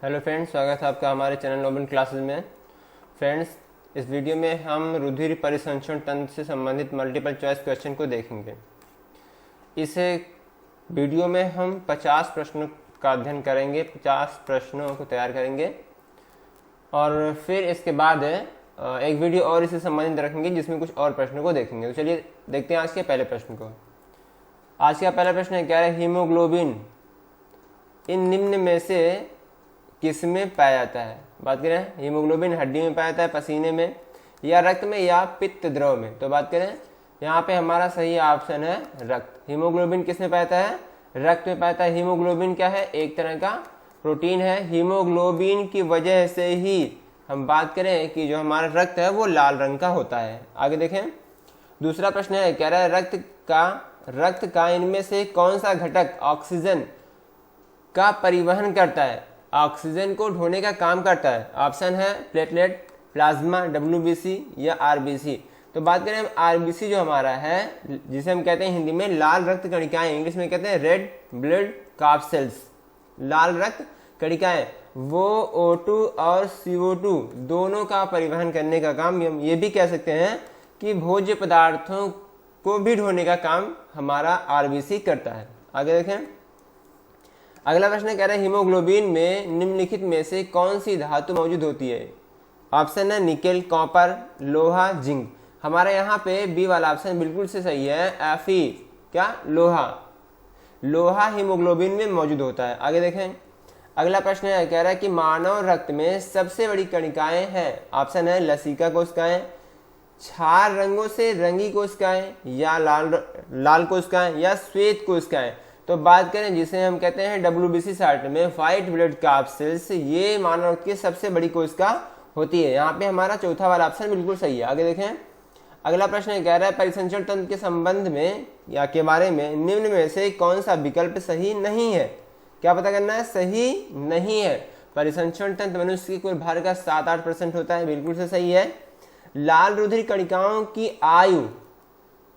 Hello friends, स्वागत है आपका हमारे चैनल ओपन क्लासेस में। फ्रेंड्स, इस वीडियो में हम रुधिर परिसंचरण तंत्र से संबंधित मल्टीपल चॉइस क्वेश्चन को देखेंगे। इस वीडियो में हम 50 प्रश्नों का अध्ययन करेंगे, 50 प्रश्नों को तैयार करेंगे और फिर इसके बाद एक वीडियो और इससे संबंधित रखेंगे जिसमें कुछ और प्रश्नों को देखेंगे। तो चलिए देखते हैं आज के पहले प्रश्न को। आज का पहला प्रश्न है, क्या है, हीमोग्लोबिन इन निम्न में से किस में पाया जाता है। बात करें हीमोग्लोबिन हड्डी में पाया जाता है, पसीने में, या रक्त में, या पित्त द्रव में। तो बात करें यहाँ पे हमारा सही ऑप्शन है रक्त। हीमोग्लोबिन किस में पाया जाता है? रक्त में पाया जाता है। हीमोग्लोबिन क्या है? एक तरह का प्रोटीन है। हीमोग्लोबिन की वजह से ही हम बात करें कि जो हमारा रक्त है वो लाल रंग का होता है। आगे देखें, दूसरा प्रश्न है, कह रहा है रक्त का इनमें से कौन सा घटक ऑक्सीजन का परिवहन करता है, ऑक्सीजन को ढोने का काम करता है। ऑप्शन है प्लेटलेट, प्लाज्मा, WBC या RBC। तो बात करें हम RBC जो हमारा है, जिसे हम कहते हैं हिंदी में लाल रक्त कणिकाएं, इंग्लिश में कहते हैं रेड ब्लड कार्पसेल्स, लाल रक्त कणिकाएं, वो O2 और CO2 दोनों का परिवहन करने का काम, हम ये भी कह सकते हैं कि भोज्य पदार्थों को भी ढोने का काम हमारा RBC करता है। आगे देखें, अगला प्रश्न कह रहा है, हीमोग्लोबिन में निम्नलिखित में से कौन सी धातु मौजूद होती है। ऑप्शन है निकेल, कॉपर, लोहा, जिंक। हमारे यहाँ पे बी वाला ऑप्शन बिल्कुल से सही है, Fe, क्या, लोहा हीमोग्लोबिन में मौजूद होता है। आगे देखें, अगला प्रश्न है, कह रहा है कि मानव रक्त में सबसे बड़ी कणिकाएं हैं। ऑप्शन है लसिका कोशिकाएं, क्षार रंगों से रंगी कोशिकाएं, या लाल कोशिकाएं, या श्वेत कोशिकाएं। तो बात करें जिसे हम कहते हैं WBC शॉर्ट में व्हाइट ब्लड कार्पसेल्स, ये मानव रक्त की सबसे बड़ी कोशिका होती है। यहाँ पे हमारा चौथा वाला ऑप्शन बिल्कुल सही है। आगे देखें, अगला प्रश्न कह रहा है, परिसंचरण तंत्र के संबंध में या के बारे में निम्न में से कौन सा विकल्प सही नहीं है। क्या पता करना है? सही नहीं है। परिसंचरण तंत्र मनुष्य के कुल भार का 7-8% होता है, बिल्कुल से सही है। लाल रुधिर कणिकाओं की आयु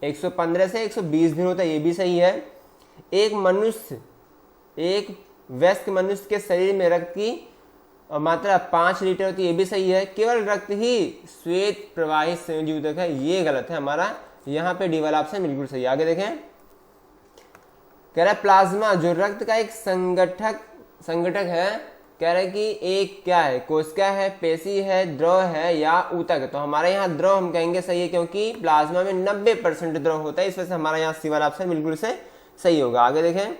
115 से 120 दिन होता है, ये भी सही है। एक वयस्क मनुष्य के शरीर में रक्त की मात्रा 5 लीटर होती है, ये भी सही है। केवल रक्त ही श्वेत प्रवाहित संयोजी ऊतक है, ये गलत है हमारा। यहाँ पे डी वाला ऑप्शन बिल्कुल सही है। आगे देखें, कह रहा है प्लाज्मा जो रक्त का एक संगठक है, कह रहा है कि एक क्या है, कोशिका है, पेशी है, द्रव है, या ऊतक है। तो हमारे यहाँ द्रव हम कहेंगे सही है, क्योंकि प्लाज्मा में 90% द्रव होता है, इस वजह से हमारा यहाँ सी वाला ऑप्शन बिल्कुल से सही होगा। आगे देखें,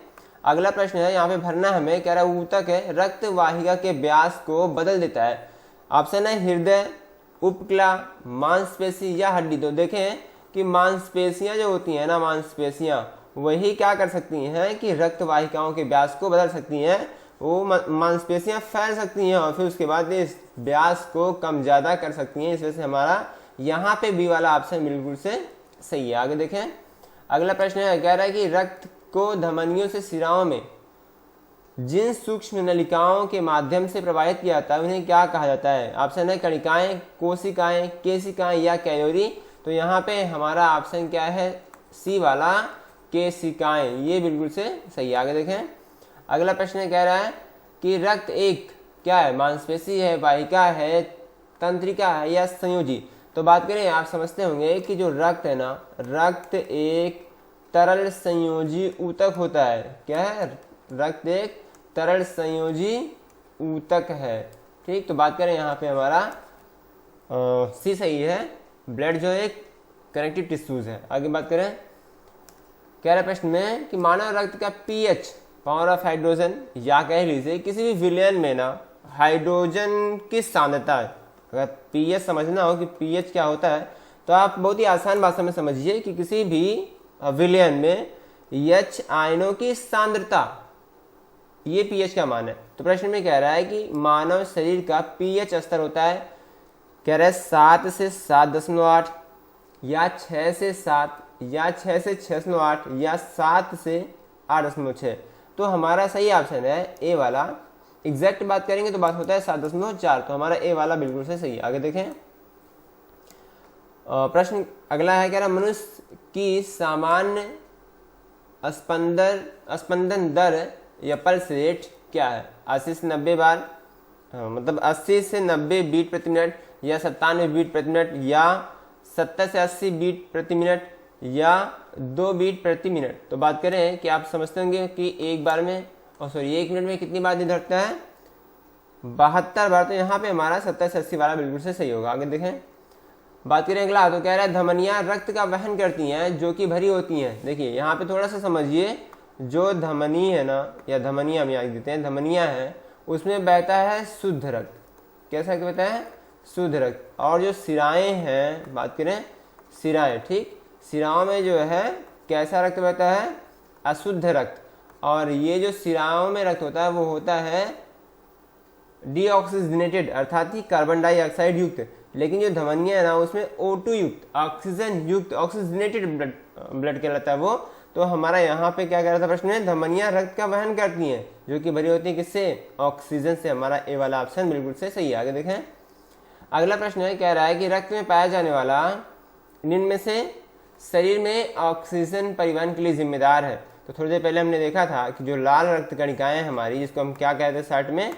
अगला प्रश्न है, यहाँ पे भरना हमें, कह रहा है ऊतक है रक्त वाहिका के व्यास को बदल देता है। ऑप्शन है हृदय, उपकला, मांसपेशी, या हड्डी। तो देखें कि मांसपेशियां जो होती हैं ना, मांसपेशियां वही क्या कर सकती हैं कि रक्त वाहिकाओं के व्यास को बदल सकती हैं। वो मांसपेशियां फैल सकती हैं और फिर उसके बाद इस व्यास को कम ज्यादा कर सकती हैं, इस वजह से हमारा यहाँ पे बी वाला ऑप्शन बिल्कुल से सही है। आगे देखें, अगला प्रश्न है, कह रहा है कि रक्त को धमनियों से शिराओं में जिन सूक्ष्म नलिकाओं के माध्यम से प्रवाहित किया जाता है उन्हें क्या कहा जाता है। ऑप्शन है कणिकाएं, कोशिकाएं, केशिकाएं, या कैलोरी। तो यहाँ पे हमारा ऑप्शन क्या है, सी वाला, केशिकाएं, ये बिल्कुल से सही है। आगे देखें, अगला प्रश्न कह रहा है कि रक्त एक क्या है, मांसपेशी है, वाहिका है, तंत्रिका है, या संयोजी। तो बात करें, आप समझते होंगे कि जो रक्त है ना, रक्त एक तरल संयोजी ऊतक होता है। क्या है? रक्त एक तरल संयोजी ऊतक है। ठीक, तो बात करें यहाँ पे हमारा सी सही है, ब्लड जो एक कनेक्टिव टिश्यूज है। आगे बात करें, कह रहे प्रश्न में कि मानव रक्त का pH, पावर ऑफ हाइड्रोजन, या कह लीजिए किसी भी विलयन में ना हाइड्रोजन की सांद्रता है। अगर pH समझना हो कि pH क्या होता है, तो आप बहुत ही आसान भाषा में समझिए कि किसी भी विलयन में H आयनों की सांद्रता, ये pH का मान है। तो प्रश्न में कह रहा है कि मानव शरीर का pH स्तर होता है, कह रहा है 7 से 7.8, या 6 से 7, या 6 से 6.8, या 7 से 8.6। तो हमारा सही ऑप्शन है ए वाला। एग्जैक्ट बात करेंगे तो बात होता है 7.4, तो हमारा ए वाला बिल्कुल से सही है। आगे देखें, प्रश्न अगला है, कह रहा मनुष्य की सामान्य स्पंदन दर या पल्स रेट क्या है। 80 से 90 बार, मतलब 80 से 90 बीट प्रति मिनट या 97 बीट प्रति मिनट या 70 से 80 बीट प्रति मिनट या 2 बीट प्रति मिनट। तो बात करें कि आप समझते होंगे कि एक मिनट में कितनी बार दिल धड़कता है, 72 बार। तो यहाँ पे हमारा 70 से 80 वाला बिल्कुल से सही होगा। आगे देखें, बात करें अगला, तो कह रहा है धमनियां रक्त का वहन करती हैं जो कि भरी होती हैं। देखिए यहाँ पे थोड़ा सा समझिए, जो धमनी है ना, या धमनियां हम यहाँ देते हैं, धमनियां है उसमें बहता है शुद्ध रक्त। कैसा बहता है? शुद्ध रक्त। और जो सिराएं हैं, बात करें सिराएं, ठीक, सिराओं में जो है कैसा रक्त बहता है? अशुद्ध रक्त। और ये जो सिराओं में रक्त होता है वो होता है डीऑक्सीजनेटेड, अर्थात ही कार्बन डाइऑक्साइड युक्त। लेकिन जो धमनियां है ना उसमें O2 युक्त, ऑक्सीजन युक्त, ऑक्सीजनेटेड ब्लड कहलाता है वो। तो हमारा यहाँ पे क्या कह रहा था प्रश्न में, धमनियां रक्त का वहन करती हैं जो कि भरी होती है किससे? ऑक्सीजन से। हमारा ए वाला ऑप्शन बिल्कुल से सही है। आगे देखें, अगला प्रश्न है, कह रहा है कि रक्त में पाया जाने वाला निम्न में से शरीर में ऑक्सीजन परिवहन के लिए जिम्मेदार है। तो थोड़ी देर पहले हमने देखा था कि जो लाल रक्त कणिकाएं हमारी, जिसको हम क्या कहते हैं शॉर्ट में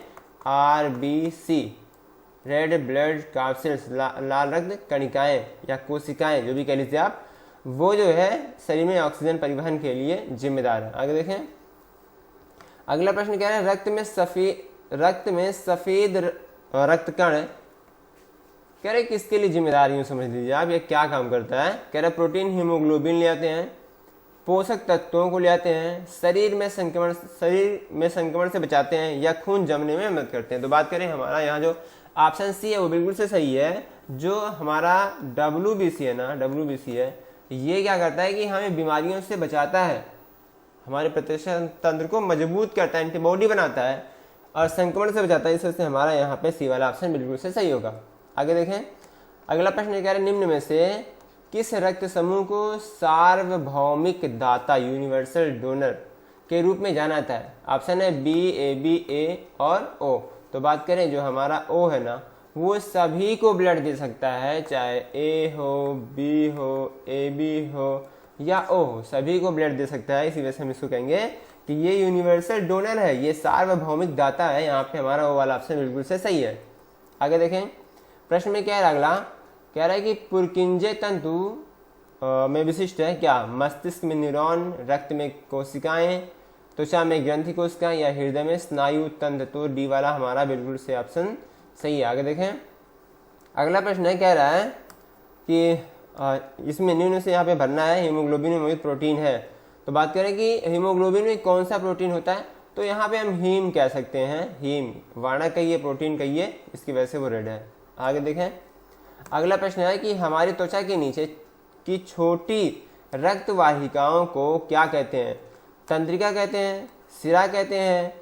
RBC, रेड ब्लड कैप्सूल्स, लाल रक्त कणिकाएं या कोशिकाएं जो भी कह लीजिए आप, वो जो है शरीर में ऑक्सीजन परिवहन के लिए जिम्मेदार है। आगे देखें, अगला प्रश्न कह रहा है रक्त में सफेद रक्त कण, कह रहे किसके लिए जिम्मेदार, यूं समझ लीजिए आप, ये क्या काम करता है। कह रहे प्रोटीन हीमोग्लोबिन ले आते हैं, पोषक तत्वों को ले आते हैं, शरीर में संक्रमण से बचाते हैं या खून जमने में मदद करते हैं। तो बात करें हमारा यहाँ जो ऑप्शन सी है वो बिल्कुल से सही है। जो हमारा WBC है ना, WBC है, ये क्या करता है कि हमें बीमारियों से बचाता है, हमारे प्रतिरक्षा तंत्र को मजबूत करता है, एंटीबॉडी बनाता है और संक्रमण से बचाता है। इस वजह से हमारा यहाँ पे सी वाला ऑप्शन बिल्कुल से सही होगा। आगे देखें, अगला प्रश्न कह रहे हैं निम्न में से किस रक्त समूह को सार्वभौमिक दाता, यूनिवर्सल डोनर के रूप में जाना जाता है। ऑप्शन है B, AB, A और O। तो बात करें जो हमारा O है ना, वो सभी को ब्लड दे सकता है, चाहे A हो, B हो, AB हो या O हो, सभी को ब्लड दे सकता है। इसी वजह से हम इसको कहेंगे कि ये यूनिवर्सल डोनर है, ये सार्वभौमिक दाता है। यहाँ पे हमारा O वाला ऑप्शन बिल्कुल से सही है। आगे देखें, प्रश्न में क्या है अगला, कह रहा है कि पुरकिंजे तंतु में विशिष्ट है क्या? मस्तिष्क में न्यूरॉन, रक्त में कोशिकाएं, त्वचा में ग्रंथि कोशिकाएं या हृदय में स्नायु तंत्र। तो डी वाला हमारा बिल्कुल से ऑप्शन सही है। आगे देखें, अगला प्रश्न है, कह रहा है कि इसमें निम्न से यहाँ पे भरना है, हीमोग्लोबिन में मौजूद प्रोटीन है। तो बात करें कि हीमोग्लोबिन में कौन सा प्रोटीन होता है, तो यहाँ पे हम हीम कह सकते हैं, हीम वाणा कहिए, प्रोटीन कहिए, इसकी वजह से वो रेड है। आगे देखें, अगला प्रश्न है कि हमारी त्वचा के नीचे की छोटी रक्त वाहिकाओं को क्या कहते हैं? तंत्रिका कहते हैं, सिरा कहते हैं,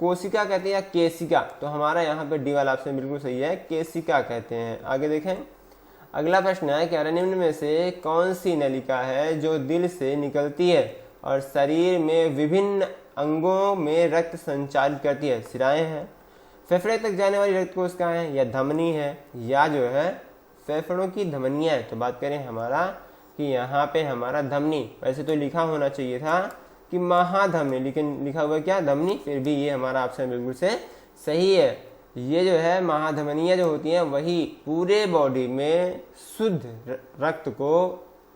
कोशिका कहते हैं या केशिका। तो हमारा यहाँ पे डी वाला ऑप्शन बिल्कुल सही है, केशिका कहते हैं। आगे देखें, अगला प्रश्न है कि निम्न में से कौन सी नलिका है जो दिल से निकलती है और शरीर में विभिन्न अंगों में रक्त संचालित करती है? सिराएं हैं, फेफड़े तक जाने वाली रक्त कोशिकाएं या धमनी है या जो है फेफड़ों की धमनियां है। तो बात करें हमारा कि यहाँ पे हमारा धमनी, वैसे तो लिखा होना चाहिए था कि महाधमनी, लेकिन लिखा हुआ क्या? धमनी। फिर भी ये हमारा ऑप्शन बिल्कुल से सही है। ये जो है महाधमनियां जो होती हैं वही पूरे बॉडी में शुद्ध रक्त को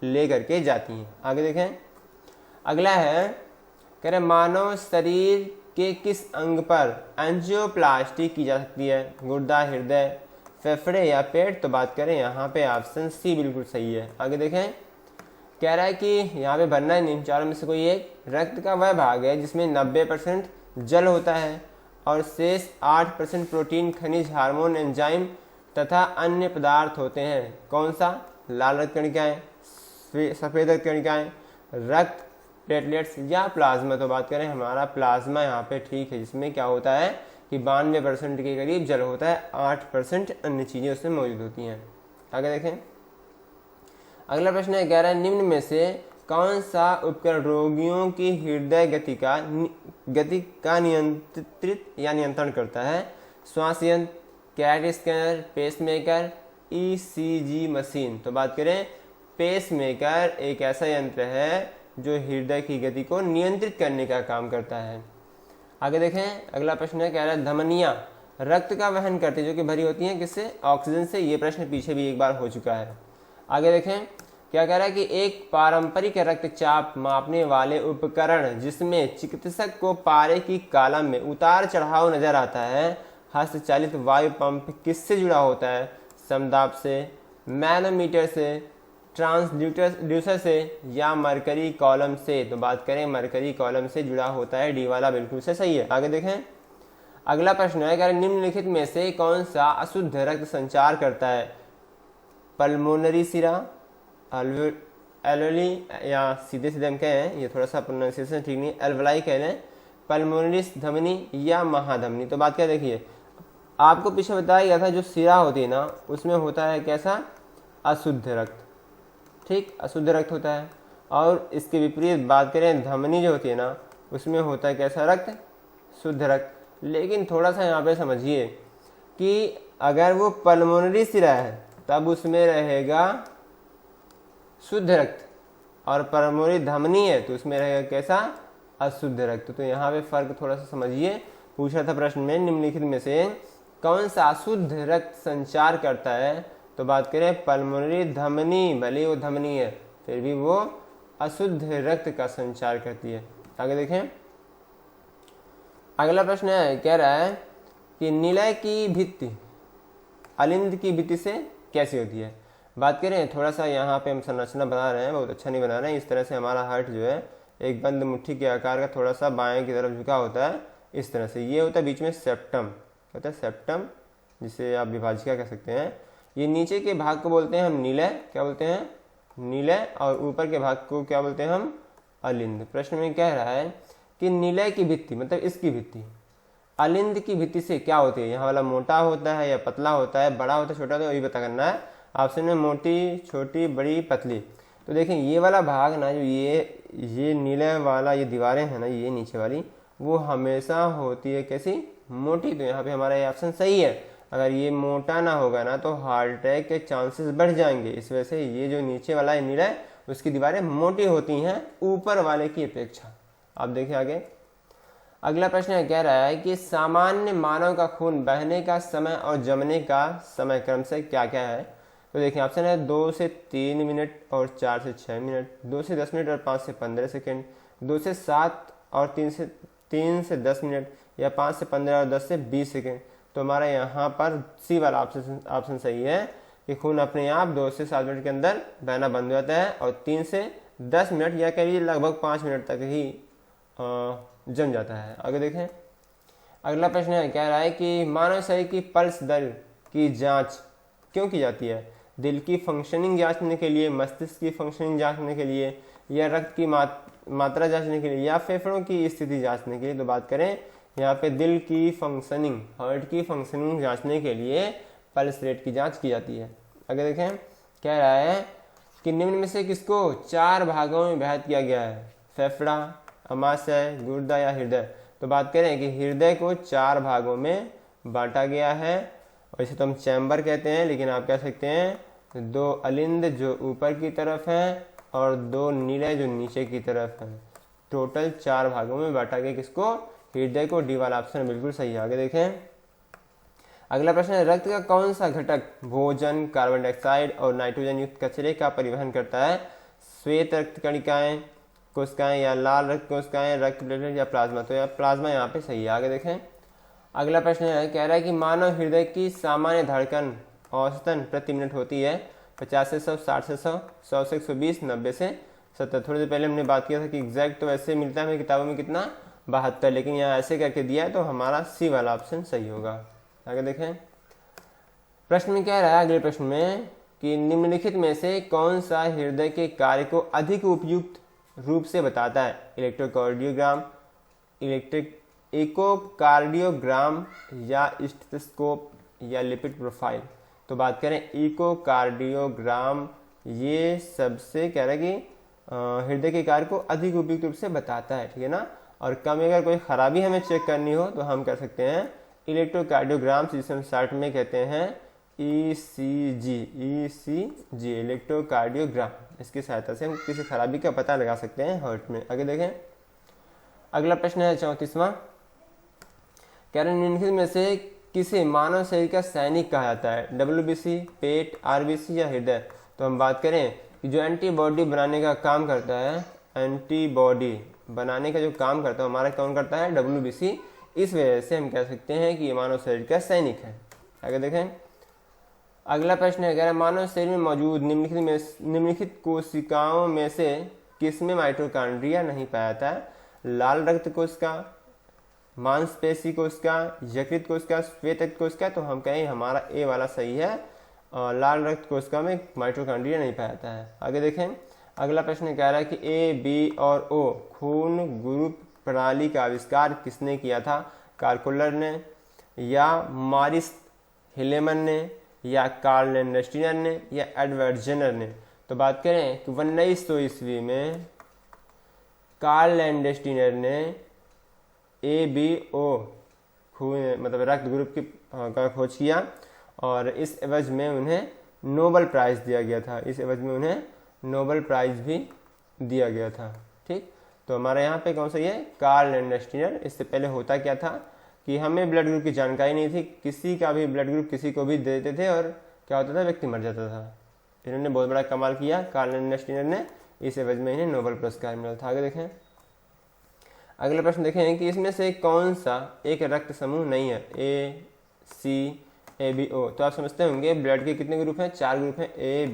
ले करके जाती हैं। आगे देखें, अगला है, कह रहे मानव शरीर के किस अंग पर एंजियोप्लास्टी की जा सकती है? गुर्दा, हृदय, फेफड़े या पेट। तो बात करें यहाँ पे ऑप्शन सी बिल्कुल सही है। आगे देखें, कह रहा है कि यहाँ पे भरना है इन चारों में से कोई एक। रक्त का वह भाग है जिसमें 90% जल होता है और शेष 8% प्रोटीन, खनिज, हार्मोन, एंजाइम तथा अन्य पदार्थ होते हैं। कौन सा? लाल रक्त कणिकाएं, सफेद रक्त कणिकाएं, रक्त प्लेटलेट्स या प्लाज्मा। तो बात करें हमारा प्लाज्मा यहाँ पे ठीक है, जिसमें क्या होता है कि 92% के करीब जल होता है, 8% अन्य चीजें उसमें मौजूद होती हैं। आगे देखें, अगला प्रश्न है, कह रहा है निम्न में से कौन सा उपकरण रोगियों की हृदय गति का नियंत्रित या नियंत्रण करता है? श्वास यंत्र, CAT scanner, pacemaker, ECG machine. तो बात करें पेसमेकर एक ऐसा यंत्र है जो हृदय की गति को नियंत्रित करने का काम करता है। आगे देखें, अगला प्रश्न है, कह रहा है धमनियां रक्त का वहन करती है, जो कि भरी होती हैं किससे? ऑक्सीजन से। ये प्रश्न पीछे भी एक बार हो चुका है। आगे देखें क्या कह रहा है कि एक पारंपरिक रक्तचाप मापने वाले उपकरण जिसमें चिकित्सक को पारे की कॉलम में उतार चढ़ाव नजर आता है, हस्तचालित वायु पंप किससे जुड़ा होता है? समदाब से, मैनोमीटर से, ट्रांसड्यूसर से या मरकरी कॉलम से? तो बात करें मरकरी कॉलम से जुड़ा होता है, डी वाला बिल्कुल से सही है। आगे देखें अगला प्रश्न है कि निम्नलिखित में से कौन सा अशुद्ध रक्त संचार करता है? पल्मोनरी सिरा, एल्वेली, या सीधे सीधे हम कहें, ये थोड़ा सा प्रोनाउंसिएशन ठीक नहीं, एल्वलाई कह लें, पल्मोनरी धमनी या महाधमनी? तो बात क्या देखिए, आपको पीछे बताया गया था जो सिरा होती है ना उसमें होता है कैसा? अशुद्ध रक्त, ठीक, अशुद्ध रक्त होता है। और इसके विपरीत बात करें धमनी जो होती है ना उसमें होता है कैसा रक्त? शुद्ध रक्त। लेकिन थोड़ा सा यहाँ पे समझिए कि अगर वो पल्मोनरी सिरा है तब उसमें रहेगा शुद्ध रक्त, और पल्मोनरी धमनी है तो उसमें रहेगा कैसा? अशुद्ध रक्त। तो यहाँ पे फर्क थोड़ा सा समझिए। पूछा था प्रश्न में निम्नलिखित में से कौन सा अशुद्ध रक्त संचार करता है? तो बात करें पल्मोनरी धमनी, भले वो धमनी है फिर भी वो अशुद्ध रक्त का संचार करती है। आगे देखें अगला प्रश्न है, कह रहा है कि निलय की भित्ति अलिंद की भित्ति से कैसी होती है? बात करें थोड़ा सा यहाँ पे हम संरचना बना रहे हैं, बहुत अच्छा नहीं बना रहे हैं। इस तरह से हमारा हार्ट जो है एक बंद मुट्ठी के आकार का थोड़ा सा बाएं की तरफ झुका होता है, इस तरह से। ये होता है बीच में सेप्टम, होता है सेप्टम, जिसे आप विभाजिका कह सकते हैं। ये नीचे के भाग को बोलते हैं हम निलय, क्या बोलते हैं? निलय। और ऊपर के भाग को क्या बोलते हैं हम? अलिंद। प्रश्न में कह रहा है कि निलय की भित्ति मतलब इसकी भित्ति अलिंद की भित्ति से क्या होती है? यहाँ वाला मोटा होता है या पतला होता है, बड़ा होता है छोटा होता है, वही पता करना है। ऑप्शन में मोटी, छोटी, बड़ी, पतली। तो देखें ये वाला भाग ना, जो ये नीले वाला ये दीवारें हैं ना, ये नीचे वाली, वो हमेशा होती है कैसी? मोटी। तो यहाँ पे हमारा ये ऑप्शन सही है। अगर ये मोटा ना होगा ना तो हार्ट अटैक के चांसेस बढ़ जाएंगे। इस वजह से ये जो नीचे वाला है नीला उसकी दीवारें मोटी होती हैं ऊपर वाले की अपेक्षा। आप देखिए आगे अगला प्रश्न है, कह रहा है कि सामान्य मानव का खून बहने का समय और जमने का समय क्रम से क्या क्या है? तो देखिए ऑप्शन है 2 से 3 मिनट और 4 से 6 मिनट, 2 से 10 मिनट और 5 से 15 सेकेंड, 2 से 7 और 3 से 10 मिनट, या 5 से 15 और 10 से 20 सेकेंड। तो हमारा यहाँ पर सी वाला ऑप्शन सही है कि खून अपने आप 2 से 7 मिनट के अंदर बहना बंद हो जाता है और 3 से 10 मिनट या कह लीजिए लगभग 5 मिनट तक ही जम जाता है। आगे देखें अगला प्रश्न है, कह रहा है कि मानव शरीर की पल्स दर की जांच क्यों की जाती है? दिल की फंक्शनिंग जांचने के लिए, मस्तिष्क की फंक्शनिंग जांचने के लिए, या रक्त की मात्रा जांचने के लिए, या फेफड़ों की स्थिति जांचने के लिए? तो बात करें यहाँ पे दिल की फंक्शनिंग, हार्ट की फंक्शनिंग जांचने के लिए पल्स रेट की जांच की जाती है। आगे देखें कह रहा है कि निम्न में से किसको 4 भागों में विभाजित किया गया है? फेफड़ा, अमाशय, गुर्दा या हृदय? तो बात करें कि हृदय को 4 भागों में बांटा गया है। वैसे तो हम चैम्बर कहते हैं, लेकिन आप कह सकते हैं 2 अलिंद जो ऊपर की तरफ है और 2 नीले जो नीचे की तरफ है। टोटल 4 भागों में बांटा गया किसको? हृदय को। डी वाला ऑप्शन बिल्कुल सही है। आगे देखें अगला प्रश्न है, रक्त का कौन सा घटक भोजन, कार्बन डाइऑक्साइड और नाइट्रोजन युक्त कचरे का परिवहन करता है? श्वेत रक्त कणिकाएं, कोशिकाएं, या लाल रक्त कोशिकाएं, रक्त प्लेटलेट या प्लाज्मा? तो प्लाज्मा यहाँ पे सही है। आगे देखें अगला प्रश्न है, कह रहा है कि मानव हृदय की सामान्य धड़कन औसतन प्रति मिनट होती है 50 से 100, 60 से 100, 100 से 120, 90 से 70। थोड़ी देर पहले हमने बात किया था कि एग्जैक्ट तो ऐसे मिलता है हमें किताबों में कितना 72, लेकिन यहाँ ऐसे करके दिया है तो हमारा सी वाला ऑप्शन सही होगा। आगे देखें प्रश्न में कह रहा है अगले प्रश्न में कि निम्नलिखित में से कौन सा हृदय के कार्य को अधिक उपयुक्त रूप से बताता है? इलेक्ट्रोकार्डियोग्राम, इकोकार्डियोग्राम, या स्टेथोस्कोप, या लिपिड प्रोफाइल? तो बात करें इकोकार्डियोग्राम, ये सबसे कह रहा है कि हृदय के कार्य को अधिक उपयुक्त रूप से बताता है, ठीक है ना। और कम अगर कोई खराबी हमें चेक करनी हो तो हम कर सकते हैं इलेक्ट्रोकार्डियोग्राम, जिसे हम शॉर्ट में कहते हैं ECG, इलेक्ट्रोकार्डियोग्राम। इसकी सहायता से हम किसी खराबी का पता लगा सकते हैं हार्ट में। आगे देखें अगला प्रश्न है 34वां, कह रहे निम्नलिखित में से किसे मानव शरीर का सैनिक कहा जाता है? WBC, पेट, RBC या हृदय? तो हम बात करें कि जो एंटीबॉडी बनाने का काम करता है, एंटीबॉडी बनाने का जो काम करता है हमारा कौन करता है? WBC। इस वजह से हम कह सकते हैं कि ये मानव शरीर का सैनिक है। आगे देखें, अगला प्रश्न है, कह रहा है मानव शरीर में मौजूद निम्नलिखित कोशिकाओं में से किसमें माइटोकॉन्ड्रिया नहीं पाया जाता है? लाल रक्त कोशिका, मांसपेशी कोशिका, यकृत कोशिका, श्वेत रक्त कोशिका? तो हम कहें हमारा ए वाला सही है, लाल रक्त कोशिका में माइटोकॉन्ड्रिया नहीं पाया जाता है। आगे देखें, अगला प्रश्न कह रहा है कि ए, बी और ओ खून ग्रुप प्रणाली का आविष्कार किसने किया था? कार्कुलर ने, या मॉरिस हिलेमन ने, या कार्ल लैंडस्टीनर ने, या एडवर्ड जेनर ने? तो बात करें कि 1900 ईस्वी में कार्ल लैंडस्टीनर ने ABO खून मतलब रक्त ग्रुप का खोज किया और इस एवज में उन्हें नोबेल प्राइज दिया गया था। इस एवज में उन्हें नोबेल प्राइज भी दिया गया था। ठीक, तो हमारे यहाँ पे कौन सा ये? Karl Landsteiner. इससे पहले होता क्या था कि हमें ब्लड ग्रुप की जानकारी नहीं थी, किसी का भी ब्लड ग्रुप किसी को भी दे देते थे और क्या होता था? व्यक्ति मर जाता था। इन्होंने बहुत बड़ा कमाल किया कार्ल लैंडस्टीनर ने, इस एवज में इन्हें नोबेल पुरस्कार मिला था। आगे देखें, अगला प्रश्न देखें कि इसमें से कौन सा एक रक्त समूह नहीं है? A, C, A, B, O। तो आप समझते होंगे ब्लड के कितने ग्रुप हैं? 4 ग्रुप हैं, A,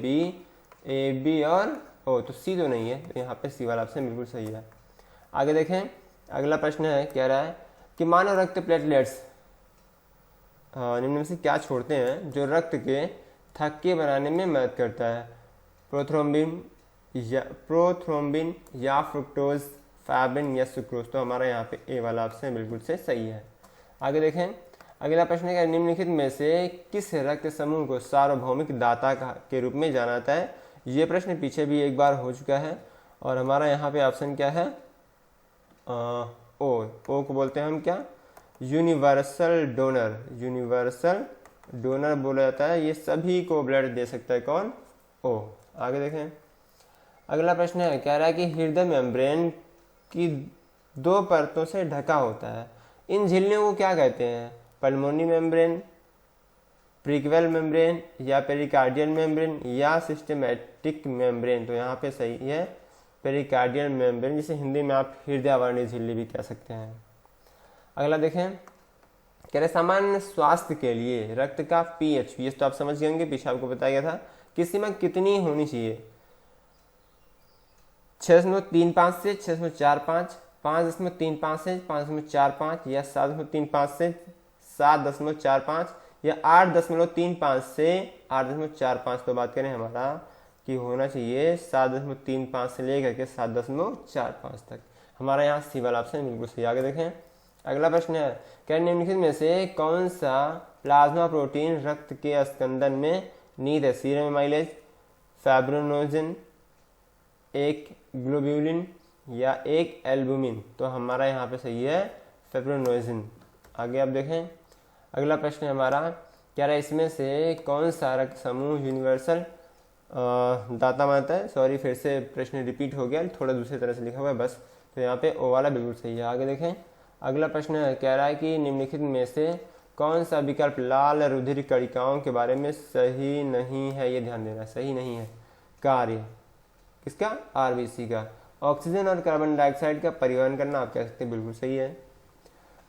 B और O। तो C तो नहीं है, तो यहाँ पे C वाला ऑप्शन बिल्कुल सही है। आगे देखें, अगला प्रश्न है, कह रहा है कि मानव रक्त प्लेटलेट्स निम्न में से क्या छोड़ते हैं जो रक्त के थक्के बनाने में मदद करता है? प्रोथ्रोम्बिन या फ्रुक्टोज, फैबिन या सुक्रोज? तो हमारा यहाँ पे ए वाला ऑप्शन बिल्कुल से सही है। आगे देखें, अगला प्रश्न है, निम्नलिखित में से किस रक्त समूह को सार्वभौमिक दाता के रूप में जाना जाता है? ये प्रश्न पीछे भी एक बार हो चुका है और हमारा यहाँ पे ऑप्शन क्या है? ओ को बोलते हैं हम क्या? Universal donor. यूनिवर्सल डोनर बोला जाता है, ये सभी को ब्लड दे सकता है कौन? ओ। आगे देखें, अगला प्रश्न है, कह रहा है कि हृदय मेम्ब्रेन की 2 परतों से ढका होता है, इन झिल्लियों को क्या कहते हैं? पल्मोनी मेम्ब्रेन, प्रीक्वेल मेम्ब्रेन, या पेरिकार्डियल मेम्ब्रेन, या सिस्टेमेटिक मेम्ब्रेन? तो यहाँ पे सही है पेरिकार्डियल मेम्ब्रेन, जिसे हिंदी में आप हृदय आवरणीय झिल्ली भी कह सकते हैं। अगला देखें, कह रहे सामान्य स्वास्थ्य के लिए रक्त का pH तो आप समझ गए होंगे, पीछे आपको बताया गया था कि सीमा कितनी होनी चाहिए? 6.35 से 6.45, 5.35 से 5.45, या 7.35 से 7.45, या 8.35 से 8.45? तो बात करें हमारा कि होना चाहिए 7.35 से लेकर के 7.45 तक। हमारा यहाँ सी वाला ऑप्शन बिल्कुल सही। आगे देखें, अगला प्रश्न है, क्या निम्नलिखित में से कौन सा प्लाज्मा प्रोटीन रक्त के स्कंदन में निहित है? सीरम एमाइलेज, फाइब्रिनोजेन, एक ग्लोब्यूलिन, या एक एल्बुमिन? तो हमारा यहाँ पे सही है फाइब्रिनोजेन। आगे आप देखें, अगला प्रश्न है हमारा, क्या रहा इसमें से कौन सा रक्त समूह यूनिवर्सल दाता मानता है? सॉरी, फिर से प्रश्न रिपीट हो गया, थोड़ा दूसरी तरह से लिखा हुआ है बस। तो यहाँ पे ओ वाला बिल्कुल सही है। आगे देखें, अगला प्रश्न है, कह रहा है कि निम्नलिखित में से कौन सा विकल्प लाल रुधिर कणिकाओं के बारे में सही नहीं है? ये ध्यान देना, सही नहीं है। कार्य किसका? RBC का। ऑक्सीजन और कार्बन डाइऑक्साइड का परिवहन करना आप कह सकते हैं, बिल्कुल सही है।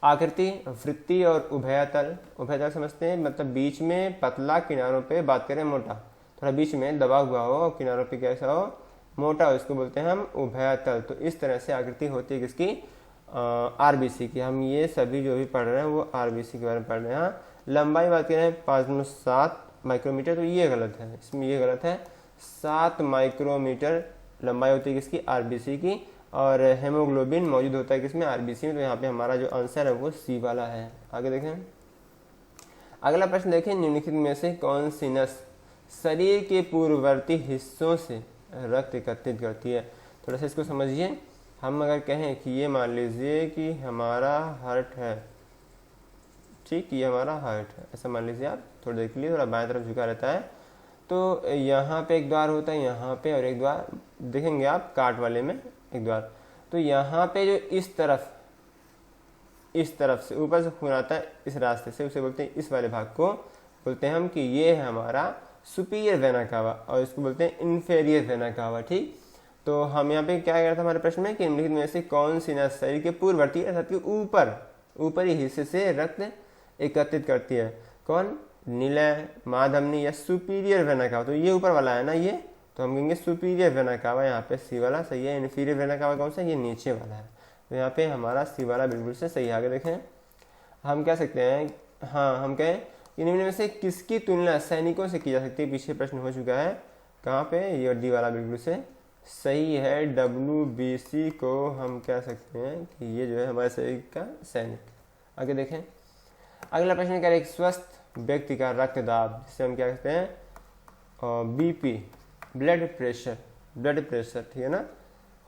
आकृति, वृत्तीय और उभयतल। उभयतल समझते हैं मतलब बीच में पतला, किनारों पे बात करें मोटा, थोड़ा बीच में दबा हुआ हो और किनारों पे कैसा हो? मोटा हो, इसको बोलते हैं हम उभयतल। तो इस तरह से आकृति होती है किसकी? RBC की। हम ये सभी जो भी पढ़ रहे हैं वो RBC के बारे में पढ़ रहे हैं। हाँ, लंबाई बात करें 5.7 माइक्रोमीटर, तो ये गलत है, इसमें ये गलत है। 7 माइक्रोमीटर लंबाई होती है किसकी? RBC की। और हेमोग्लोबिन मौजूद होता है किसमें? RBC में। तो यहाँ पे हमारा जो आंसर है वो सी वाला है। आगे देखें, अगला प्रश्न देखें, निम्नलिखित में से कौन सी नस शरीर के पूर्ववर्ती हिस्सों से रक्त एकत्रित करती है? थोड़ा सा इसको समझिए। हम अगर कहें कि ये मान लीजिए कि हमारा हार्ट है, ठीक, ये हमारा हार्ट है, ऐसा मान लीजिए आप, थोड़ा देख लीजिए, थोड़ा बाएं तरफ झुका रहता है। तो यहाँ पे एक द्वार होता है, यहाँ पे, और एक द्वार देखेंगे आप काट वाले में एक द्वार। तो यहाँ पे जो इस तरफ इस तरफ से ऊपर से खून आता है इस रास्ते से, उसे बोलते हैं, इस वाले भाग को बोलते हैं हम कि ये है हमारा सुपीरियर वेना कावा और इसको बोलते हैं इन्फेरियर वेना कावा। ठीक, तो हम यहाँ पे क्या कह रहा था हमारे प्रश्न में कि निम्नलिखित में से कौन सी नस शरीर के पूर्ववर्ती अर्थात के ऊपरी हिस्से से रक्त एकत्रित करती है? कौन? निलय, माधमनी या सुपीरियर वेना कावा। तो ये ऊपर वाला है ना, ये तो हम कहेंगे सुपीरियर वेना कावा, यहाँ पे सी वाला सही है। इन्फीरियर वेना कावा कौन सा? ये नीचे वाला है। तो यहाँ पे हमारा सी वाला बिल्कुल से सही। आगे देखें, हम कह सकते हैं, हाँ हम कहें कि निम्न में से किसकी तुलना सैनिकों से की जा सकती है? पीछे प्रश्न हो चुका है, कहाँ पे? ये डी वाला बिल्कुल से सही है। WBC को हम कह सकते हैं कि ये जो है हमारे शरीर का सैनिक। आगे देखें, अगला प्रश्न क्या है? एक स्वस्थ व्यक्ति का रक्तदाब, जिसे हम क्या कहते हैं? BP, ब्लड प्रेशर, ठीक है ना,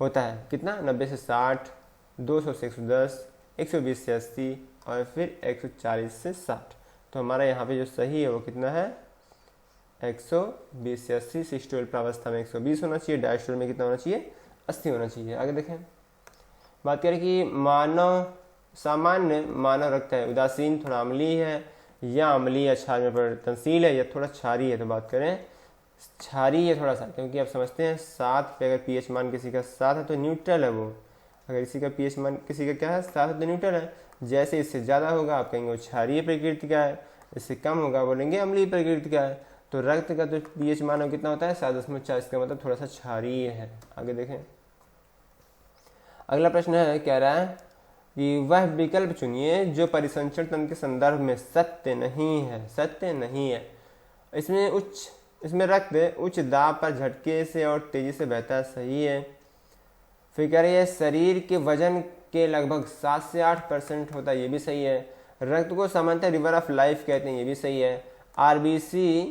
होता है कितना? 90 से 60, 200 से 110, 120 से 80 और फिर 140 से 60। तो हमारा यहाँ पे जो सही है वो कितना है? 120 से 80। सिस्टोल प्रावस्था में 120 होना चाहिए, डायस्टोल में कितना होना चाहिए? 80 होना चाहिए। आगे देखें, बात करें कि सामान्य मानव रक्त है उदासीन, थोड़ा अम्लीय है या अम्लीय या क्षार में परिवर्तनशील है या थोड़ा क्षारीय है? तो बात करें क्षारीय है थोड़ा सा, क्योंकि आप समझते हैं 7 पे अगर pH मान किसी का 7 है तो न्यूट्रल है वो। अगर इसी का pH मान किसी का क्या है? 7 है तो न्यूट्रल है। जैसे इससे ज़्यादा होगा आप कहेंगे वो क्षारीय प्रकृति का है, इससे कम होगा बोलेंगे अम्लीय प्रकृति का है। तो रक्त का जो pH मान कितना होता है? 7.4। इसका मतलब थोड़ा सा क्षारीय है। आगे देखें, अगला प्रश्न है, कह रहा है कि वह विकल्प चुनिए जो परिसंचरण तंत्र के संदर्भ में सत्य नहीं है। इसमें रक्त उच्च दाब पर झटके से और तेजी से बहता है, सही है। फिर कह रही है शरीर के वजन के लगभग 7 से 8% होता है, ये भी सही है। रक्त को सामान्यतः रिवर ऑफ लाइफ कहते हैं, ये भी सही है। RBC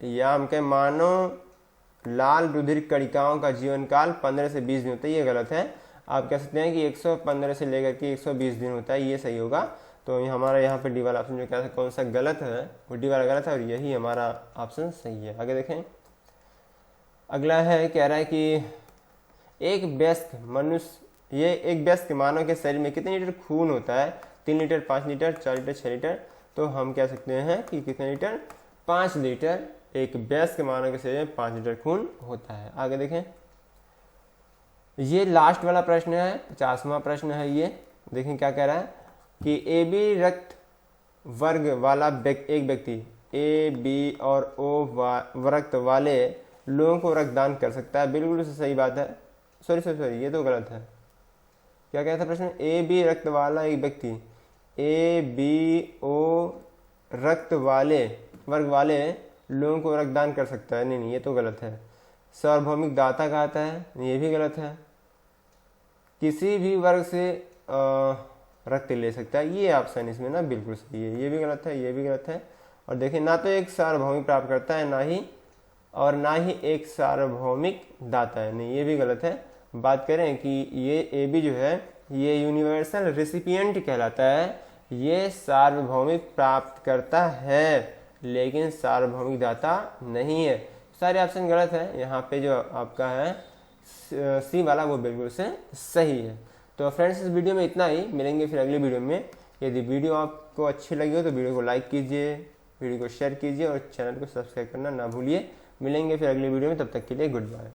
या हम कहें मानव लाल रुधिर कणिकाओं का जीवन काल 15 से 20 दिन होता है, ये गलत है। आप कह सकते हैं कि 115 से लेकर के 120 दिन होता है, ये सही होगा। तो हमारा यहाँ पे डी वाला ऑप्शन जो क्या था, कौन सा गलत है? वो डी वाला गलत है और यही हमारा ऑप्शन सही है। आगे देखें, अगला है, कह रहा है कि एक वयस्क मानव के शरीर में कितने लीटर खून होता है? 3 लीटर, 5 लीटर, 4 लीटर, 6 लीटर? तो हम कह सकते हैं कि कितने लीटर? 5 लीटर। एक वयस्क मानव के शरीर में 5 लीटर खून होता है। आगे देखें, ये लास्ट वाला प्रश्न है, 50वां प्रश्न है ये। देखें क्या कह रहा है कि AB रक्त वर्ग वाला एक व्यक्ति AB और O रक्त वाले लोगों को रक्तदान कर सकता है। बिल्कुल से सही बात है। सॉरी, ये तो गलत है। क्या कहता है प्रश्न? AB रक्त वाला एक व्यक्ति ABO रक्त वाले वर्ग वाले लोगों को रक्तदान कर सकता है, नहीं, ये तो गलत है। सार्वभौमिक दाता कहता है, ये भी गलत है। किसी भी वर्ग से रक्त ले सकता है, ये ऑप्शन इसमें ना बिल्कुल सही है। ये भी गलत है, ये भी गलत है। और देखिए, ना तो एक सार्वभौमिक प्राप्त करता है ना ही एक सार्वभौमिक दाता है, नहीं, ये भी गलत है। बात करें कि ये AB जो है ये यूनिवर्सल रेसिपिएंट कहलाता है, ये सार्वभौमिक प्राप्त करता है लेकिन सार्वभौमिक दाता नहीं है। सारे ऑप्शन गलत है। यहाँ पे जो आपका है सी वाला वो बिल्कुल से सही है। तो फ्रेंड्स, इस वीडियो में इतना ही, मिलेंगे फिर अगली वीडियो में। यदि वीडियो आपको अच्छी लगी हो तो वीडियो को लाइक कीजिए, वीडियो को शेयर कीजिए और चैनल को सब्सक्राइब करना ना भूलिए। मिलेंगे फिर अगली वीडियो में, तब तक के लिए गुड बाय।